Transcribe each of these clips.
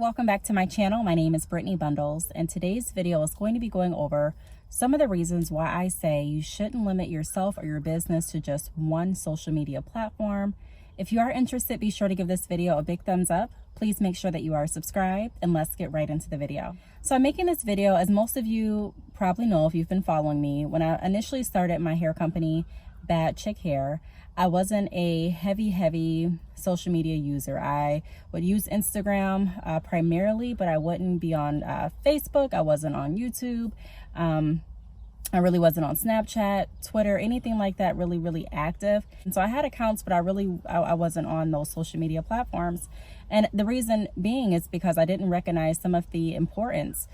welcome back to my channel. My name is Brittney Bundles, and today's video is going to be going over some of the reasons why I say you shouldn't limit yourself or your business to just one social media platform. If you are interested, be sure to give this video a big thumbs up. Please make sure that you are subscribed, and let's get right into the video. So I'm making this video, as most of you probably know if you've been following me, when I initially started my hair company, Bad Chick Hair, I wasn't a heavy social media user. I would use Instagram primarily, but I wouldn't be on Facebook. I wasn't on YouTube. I really wasn't on Snapchat, Twitter, anything like that really active. And so I had accounts, but I wasn't on those social media platforms. And the reason being is because I didn't recognize some of the importance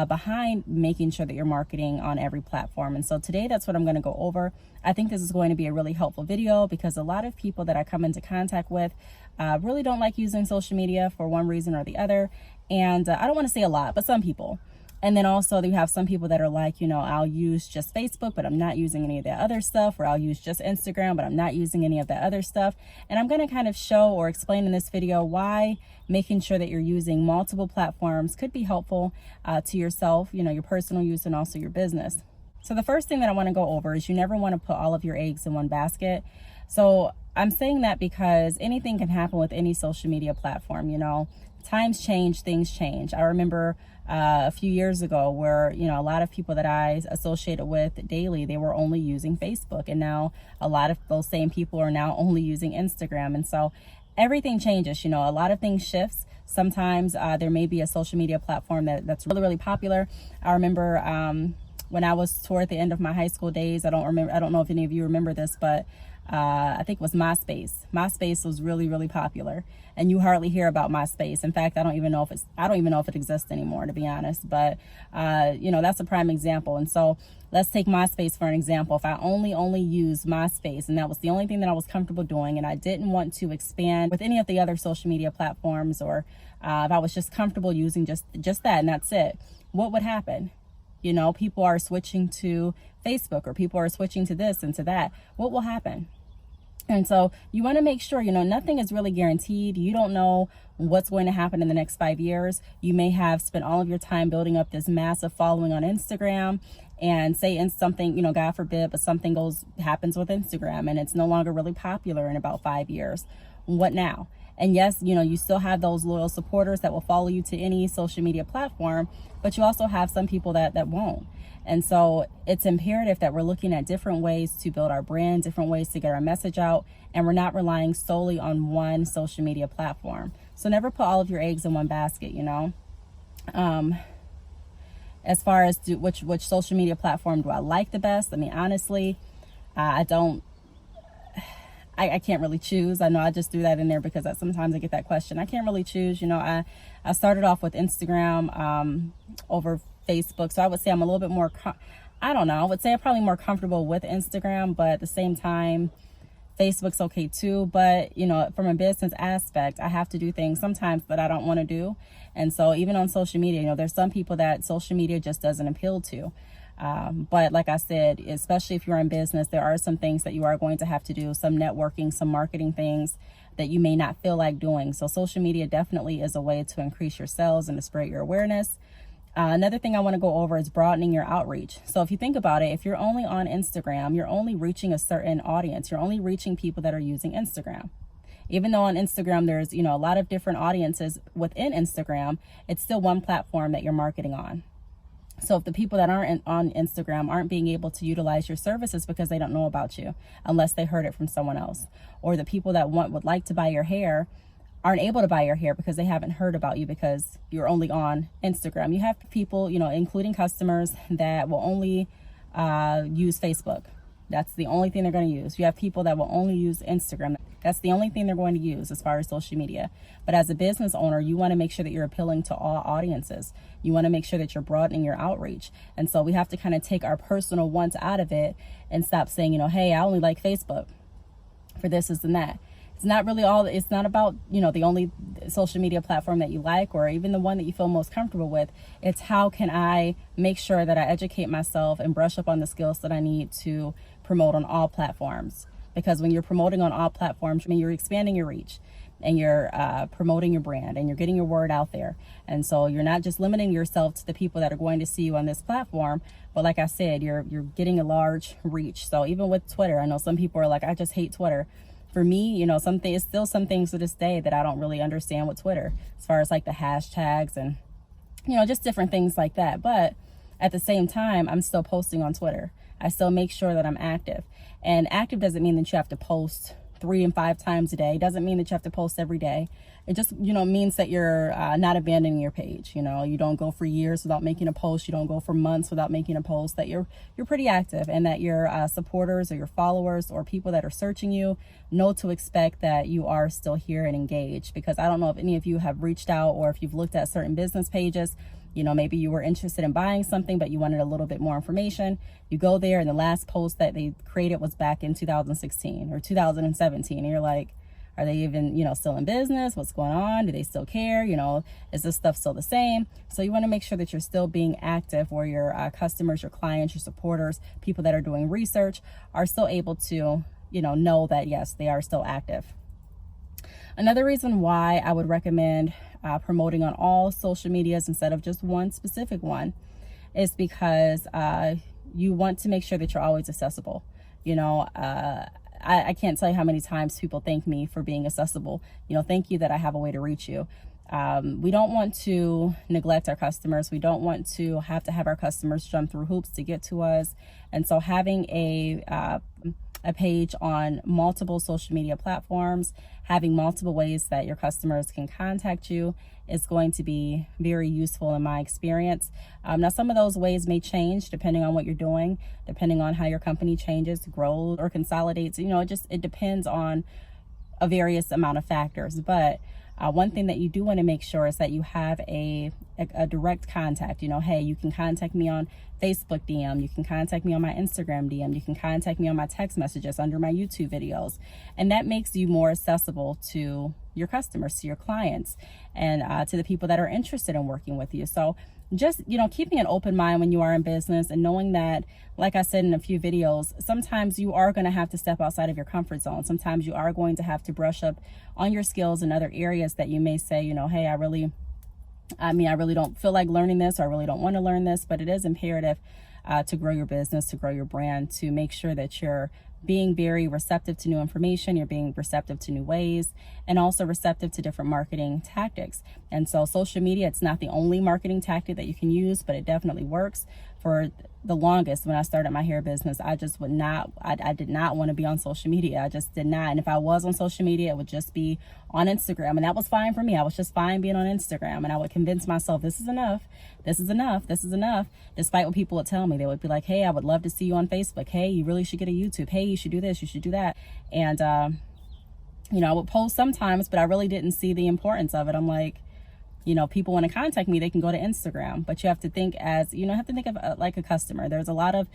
behind making sure that you're marketing on every platform. And so today, that's what I'm going to go over. I think this is going to be a really helpful video because a lot of people that I come into contact with really don't like using social media for one reason or the other. And I don't want to say a lot, but some people. And then also you have some people that are like, you know, I'll use just Facebook, but I'm not using any of that other stuff, or I'll use just Instagram, but I'm not using any of that other stuff. And I'm going to kind of show or explain in this video why making sure that you're using multiple platforms could be helpful to yourself, you know, your personal use and also your business. So the first thing that I want to go over is you never want to put all of your eggs in one basket. So I'm saying that because anything can happen with any social media platform, you know. Times change, things change. I remember a few years ago where, you know, a lot of people that I associated with daily, they were only using Facebook. And now a lot of those same people are now only using Instagram. And so everything changes, you know, a lot of things shifts. Sometimes there may be a social media platform that's really popular. I remember when I was toward the end of my high school days, I don't know if any of you remember this, but I think it was MySpace. MySpace was really popular, and you hardly hear about MySpace. In fact, I don't even know if it exists anymore, to be honest. But you know, that's a prime example. And so let's take MySpace for an example. If I only used MySpace, and that was the only thing that I was comfortable doing, and I didn't want to expand with any of the other social media platforms, or if I was just comfortable using just that and that's it, what would happen? You know, people are switching to Facebook, or people are switching to this and to that. What will happen? And so you want to make sure, you know, nothing is really guaranteed. You don't know what's going to happen in the next 5 years. You may have spent all of your time building up this massive following on Instagram, and say in something, you know, God forbid, but something happens with Instagram and it's no longer really popular in about 5 years. What now? And yes, you know, you still have those loyal supporters that will follow you to any social media platform, but you also have some people that won't. And so it's imperative that we're looking at different ways to build our brand, different ways to get our message out, and we're not relying solely on one social media platform. So never put all of your eggs in one basket, you know. As far as which social media platform do I like the best? I mean, honestly, I can't really choose. I know I just threw that in there because sometimes I get that question. I can't really choose. You know, I started off with Instagram over Facebook. So I would say I'm a little bit more, I don't know, I would say I'm probably more comfortable with Instagram, but at the same time, Facebook's okay too. But, you know, from a business aspect, I have to do things sometimes that I don't want to do. And so even on social media, you know, there's some people that social media just doesn't appeal to. But like I said, especially if you're in business, there are some things that you are going to have to do, some networking, some marketing things that you may not feel like doing. So social media definitely is a way to increase your sales and to spread your awareness. Another thing I want to go over is broadening your outreach. So if you think about it, if you're only on Instagram, you're only reaching a certain audience. You're only reaching people that are using Instagram. Even though on Instagram, there's, you know, a lot of different audiences within Instagram, it's still one platform that you're marketing on. So if the people that aren't on Instagram aren't being able to utilize your services because they don't know about you, unless they heard it from someone else, or the people that would like to buy your hair aren't able to buy your hair because they haven't heard about you because you're only on Instagram. You have people, you know, including customers that will only use Facebook. That's the only thing they're going to use. You have people that will only use Instagram. That's the only thing they're going to use as far as social media. But as a business owner, you want to make sure that you're appealing to all audiences. You want to make sure that you're broadening your outreach. And so we have to kind of take our personal wants out of it and stop saying, you know, hey, I only like Facebook for this and that. It's not really it's not about, you know, the only social media platform that you like or even the one that you feel most comfortable with. It's how can I make sure that I educate myself and brush up on the skills that I need to promote on all platforms. Because when you're promoting on all platforms, I mean, you're expanding your reach. and you're promoting your brand and you're getting your word out there. And so you're not just limiting yourself to the people that are going to see you on this platform, but like I said, you're getting a large reach. So even with Twitter, I know some people are like, I just hate Twitter. For me, you know, it's still some things to this day that I don't really understand with Twitter, as far as like the hashtags and, you know, just different things like that. But at the same time, I'm still posting on Twitter. I still make sure that I'm active. And active doesn't mean that you have to post 3 and 5 times a day. It doesn't mean that you have to post every day. It just, you know, means that you're not abandoning your page. You know, you don't go for years without making a post. You don't go for months without making a post. That you're pretty active, and that your supporters or your followers or people that are searching you know to expect that you are still here and engaged. Because I don't know if any of you have reached out or if you've looked at certain business pages. You know, maybe you were interested in buying something, but you wanted a little bit more information. You go there, and the last post that they created was back in 2016 or 2017. And you're like, are they even, you know, still in business? What's going on? Do they still care? You know, is this stuff still the same? So you want to make sure that you're still being active, where your customers, your clients, your supporters, people that are doing research are still able to, you know that, yes, they are still active. Another reason why I would recommend promoting on all social medias instead of just one specific one is because you want to make sure that you're always accessible. You know, I can't tell you how many times people thank me for being accessible. You know, thank you that I have a way to reach you. We don't want to neglect our customers. We don't want to have our customers jump through hoops to get to us. And so having a page on multiple social media platforms, having multiple ways that your customers can contact you is going to be very useful in my experience. Now, some of those ways may change depending on what you're doing, depending on how your company changes, grows, or consolidates. You know, it depends on a various amount of factors. But one thing that you do want to make sure is that you have a direct contact. You know, hey, you can contact me on Facebook DM, you can contact me on my Instagram DM, you can contact me on my text messages under my YouTube videos. And that makes you more accessible to your customers, to your clients, and to the people that are interested in working with you. So just, you know, keeping an open mind when you are in business, and knowing that, like I said in a few videos, sometimes you are going to have to step outside of your comfort zone. Sometimes you are going to have to brush up on your skills in other areas that you may say, you know, hey, I really don't feel like learning this, or I really don't want to learn this. But it is imperative to grow your business, to grow your brand, to make sure that you're being very receptive to new information, you're being receptive to new ways, and also receptive to different marketing tactics. And so social media, it's not the only marketing tactic that you can use, but it definitely works. For the longest, when I started my hair business, I just would not, I did not want to be on social media. I just did not. And if I was on social media, it would just be on Instagram. And that was fine for me. I was just fine being on Instagram. And I would convince myself, this is enough. This is enough. This is enough. Despite what people would tell me, they would be like, hey, I would love to see you on Facebook. Hey, you really should get a YouTube. Hey, you should do this. You should do that. And, you know, I would post sometimes, but I really didn't see the importance of it. I'm like, you know, people want to contact me, they can go to Instagram, but you have to think of like a customer. There's a lot of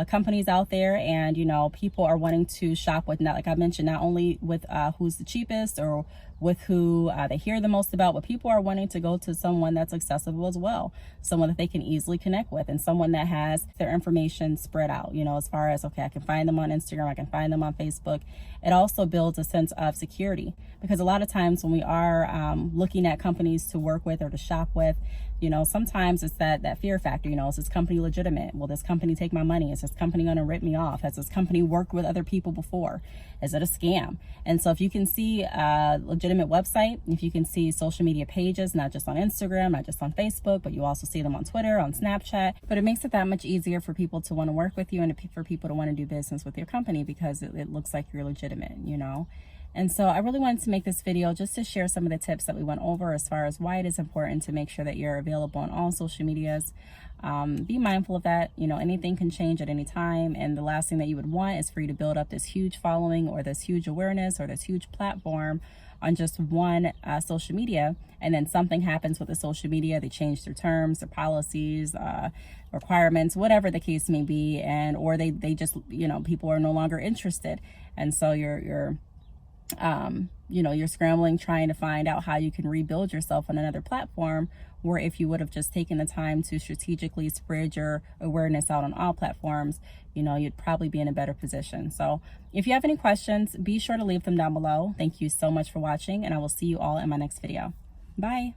companies out there, and, you know, people are wanting to shop with, not, like I mentioned, not only with who's the cheapest or with who they hear the most about, but people are wanting to go to someone that's accessible as well, someone that they can easily connect with, and someone that has their information spread out, you know, as far as, okay, I can find them on Instagram, I can find them on Facebook. It also builds a sense of security, because a lot of times when we are looking at companies to work with or to shop with, you know, sometimes it's that fear factor. You know, is this company legitimate? Will this company take my money? Is this company going to rip me off? Has this company worked with other people before? Is it a scam? And so if you can see a legitimate website, if you can see social media pages, not just on Instagram, not just on Facebook, but you also see them on Twitter, on Snapchat, but it makes it that much easier for people to want to work with you, and for people to want to do business with your company, because it looks like you're legitimate, you know. And so I really wanted to make this video just to share some of the tips that we went over as far as why it is important to make sure that you're available on all social medias. Be mindful of that. You know, anything can change at any time. And the last thing that you would want is for you to build up this huge following or this huge awareness or this huge platform on just one social media. And then something happens with the social media. They change their terms, their policies, requirements, whatever the case may be. And, or they just, you know, people are no longer interested. And so you're you're scrambling trying to find out how you can rebuild yourself on another platform, where if you would have just taken the time to strategically spread your awareness out on all platforms, you'd probably be in a better position. So if you have any questions, be sure to leave them down below. Thank you so much for watching, and I will see you all in my next video. Bye.